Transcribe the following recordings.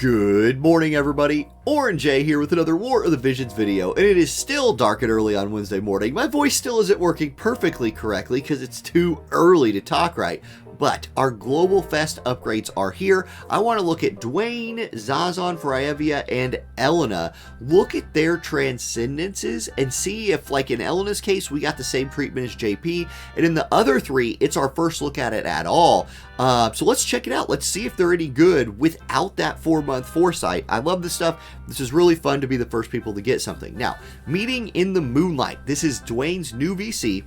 Good morning, everybody. Orange A here with another War of the Visions video, and it is still dark and early on Wednesday morning. My voice still isn't working perfectly correctly because it's too early to talk right, but our Global Fest upgrades are here. I want to look at Dwayne, Zazaan, Fryevia, and Elena. Look at their transcendences and see if, like in Elena's case, we got the same treatment as JP, and in the other three, it's our first look at it at all. So let's check it out. Let's see if they're any good without that 4-month foresight. I love this stuff. This is really fun to be the first people to get something. Now, meeting in the moonlight. This is Dwayne's new VC.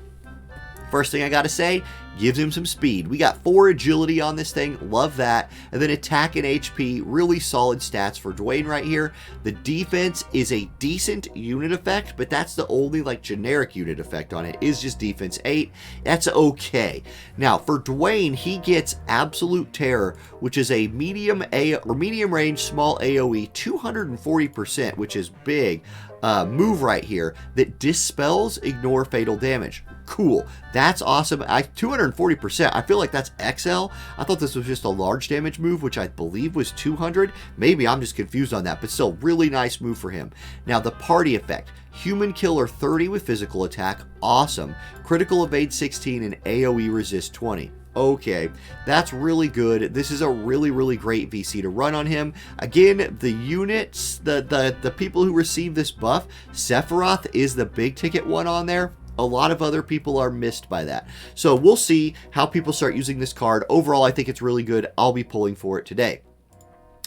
First thing I gotta say, gives him some speed. We got 4 agility on this thing, love that. And then attack and HP, really solid stats for Dwayne right here. The defense is a decent unit effect, but that's the only like generic unit effect on it, is just defense 8. That's okay. Now for Dwayne, he gets absolute terror, which is a medium range small AoE, 240%, which is big. Move right here that dispels ignore fatal damage. Cool, that's awesome. 240%, I feel like that's XL. I thought this was just a large damage move, which I believe was 200. Maybe I'm just confused on that, but still really nice move for him. Now the party effect, human killer 30 with physical attack, awesome. Critical evade 16 and AoE resist 20. Okay, that's really good. This is a really great VC to run on him. Again, the units, the people who receive this buff, Sephiroth is the big ticket one on there. A lot of other people are missed by that. So we'll see how people start using this card. Overall, I think it's really good. I'll be pulling for it today.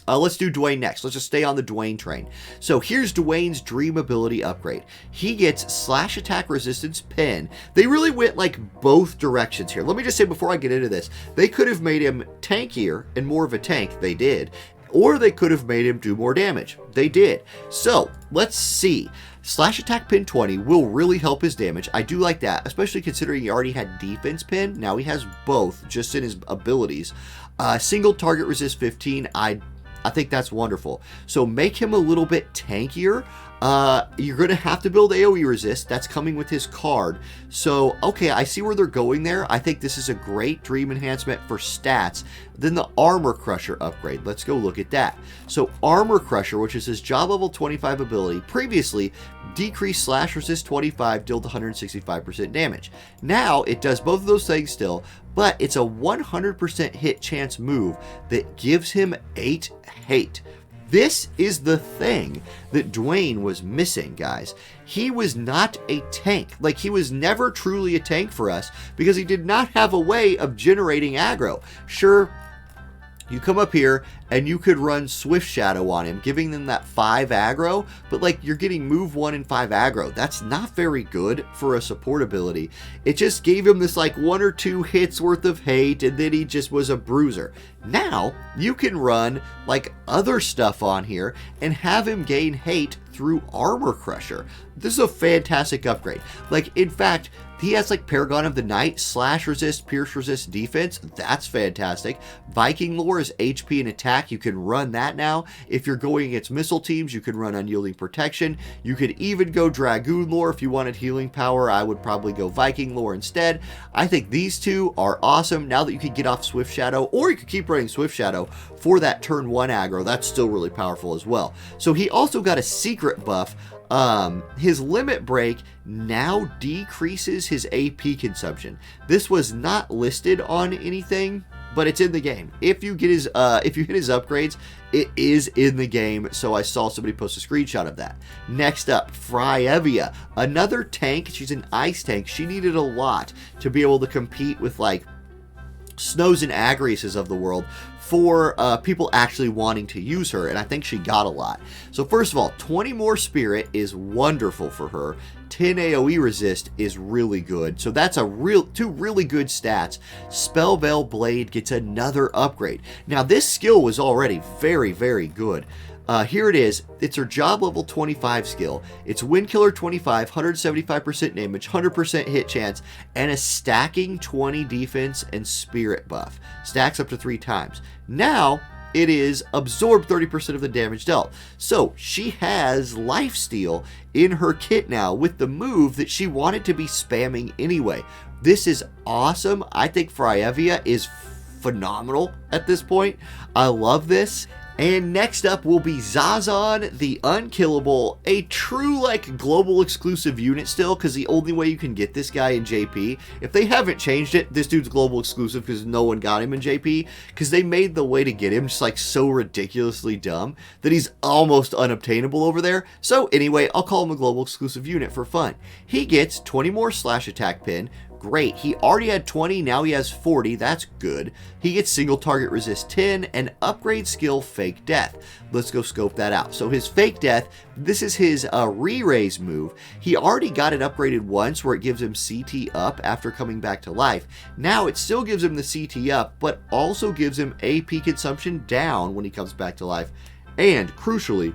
Let's do Dwayne next. Let's just stay on the Dwayne train. So here's Dwayne's dream ability upgrade. He gets slash attack resistance pen. They really went like both directions here. Let me just say before I get into this, they could have made him tankier and more of a tank. They did. Or they could have made him do more damage. They did. So let's see. Slash attack pin 20 will really help his damage. I do like that, especially considering he already had defense pin. Now he has both just in his abilities. Single target resist 15. I think that's wonderful. So make him a little bit tankier. You're going to have to build AoE resist. That's coming with his card. So, okay, I see where they're going there. I think this is a great dream enhancement for stats. Then the Armor Crusher upgrade. Let's go look at that. So Armor Crusher, which is his job level 25 ability, previously decreased slash resist 25, dealt 165% damage. Now it does both of those things still, but it's a 100% hit chance move that gives him 8 hate. This is the thing that Dwayne was missing, guys. He was not a tank. Like, he was never truly a tank for us because he did not have a way of generating aggro. Sure, you come up here and you could run Swift Shadow on him, giving them that 5 aggro, but like you're getting move 1 and 5 aggro. That's not very good for a support ability. It just gave him this like 1 or 2 hits worth of hate, and then he just was a bruiser. Now you can run like other stuff on here and have him gain hate through Armor Crusher. This is a fantastic upgrade. Like, in fact, he has like Paragon of the Night, slash resist, pierce resist, defense. That's fantastic. Viking lore is HP and attack. You can run that now. If you're going against missile teams, you can run unyielding protection. You could even go Dragoon lore if you wanted healing power. I would probably go Viking lore instead. I think these two are awesome. Now that you can get off Swift Shadow, or you could keep running Swift Shadow for that turn 1 aggro, that's still really powerful as well. So he also got a secret buff. His limit break now decreases his AP consumption. This was not listed on anything, but it's in the game. If you get his if you hit his upgrades, it is in the game. So I saw somebody post a screenshot of that. Next up, Fryevia, another tank. She's an ice tank. She needed a lot to be able to compete with like Snows and Agrises of the world for people actually wanting to use her, and I think she got a lot. So first of all, 20 more spirit is wonderful for her. 10 AoE resist is really good. So that's a two really good stats. Spell Veil Blade gets another upgrade. Now this skill was already very good. Here it is. It's her job level 25 skill. It's Wind Killer 25, 175% damage, 100% hit chance, and a stacking 20 defense and spirit buff. Stacks up to 3 times. Now, it is absorb 30% of the damage dealt. So, she has lifesteal in her kit now with the move that she wanted to be spamming anyway. This is awesome. I think Fryevia is phenomenal at this point. I love this. And next up will be Zazaan, the Unkillable, a true like global exclusive unit still, because the only way you can get this guy in JP, if they haven't changed it, this dude's global exclusive because no one got him in JP, because they made the way to get him just like so ridiculously dumb that he's almost unobtainable over there. So anyway, I'll call him a global exclusive unit for fun. He gets 20 more slash attack pin. Great, he already had 20, now he has 40, that's good. He gets single target resist 10 and upgrade skill fake death. Let's go scope that out. So his fake death, this is his re-raise move. He already got it upgraded once where it gives him CT up after coming back to life. Now it still gives him the CT up, but also gives him AP consumption down when he comes back to life. And crucially,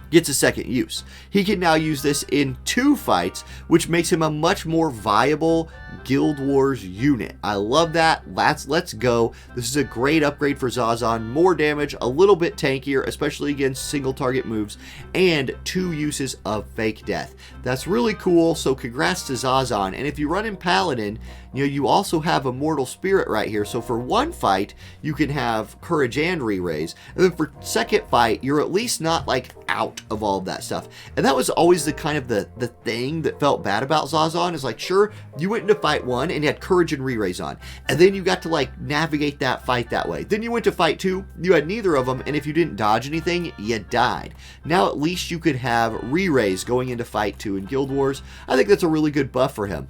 gets a second use. He can now use this in 2 fights, which makes him a much more viable Guild Wars unit. I love that. Let's go. This is a great upgrade for Zazaan. More damage, a little bit tankier, especially against single target moves, and 2 uses of fake death. That's really cool, so congrats to Zazaan. And if you run in Paladin, you also have Immortal Spirit right here. So for 1 fight, you can have Courage and Re-Raise. And then for 2nd fight, you're at least not like out of all of that stuff. And that was always the kind of the thing that felt bad about Zazaan, is like, sure, you went into fight 1 and you had Courage and Re-Raise on, and then you got to like navigate that fight that way. Then you went to fight 2, you had neither of them, and if you didn't dodge anything, you died. Now at least you could have Re-Raise going into fight 2 in Guild Wars. I think that's a really good buff for him.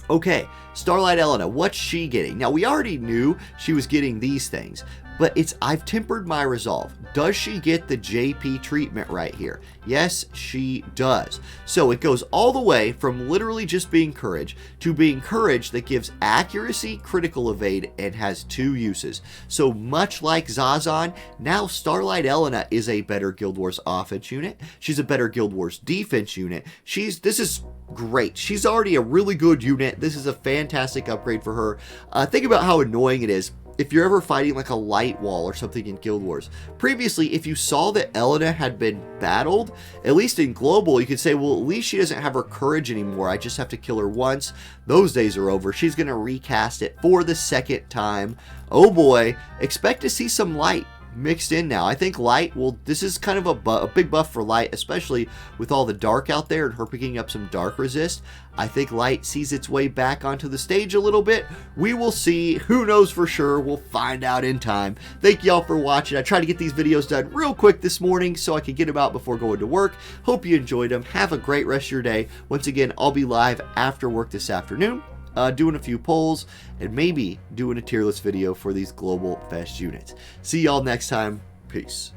Okay, Starlight Elena, what's she getting? Now, we already knew she was getting these things, but I've tempered my resolve. Does she get the JP treatment right here? Yes, she does. So it goes all the way from literally just being Courage to being Courage that gives accuracy, critical evade, and has 2 uses. So much like Zazaan, now Starlight Elena is a better Guild Wars offense unit. She's a better Guild Wars defense unit. This is great. She's already a really good unit. This is a fantastic upgrade for her. Think about how annoying it is if you're ever fighting like a light wall or something in Guild Wars. Previously, if you saw that Elena had been battled, at least in Global, you could say, well, at least she doesn't have her Courage anymore. I just have to kill her once. Those days are over. She's going to recast it for the 2nd time. Oh boy, expect to see some Light mixed in now. I think Light this is kind of a big buff for Light, especially with all the dark out there and her picking up some dark resist. I think Light sees its way back onto the stage a little bit. We will see. Who knows for sure? We'll find out in time. Thank y'all for watching. I tried to get these videos done real quick this morning so I could get them out before going to work. Hope you enjoyed them. Have a great rest of your day. Once again, I'll be live after work this afternoon, doing a few polls and maybe doing a tier list video for these Global Fest units. See y'all next time. Peace.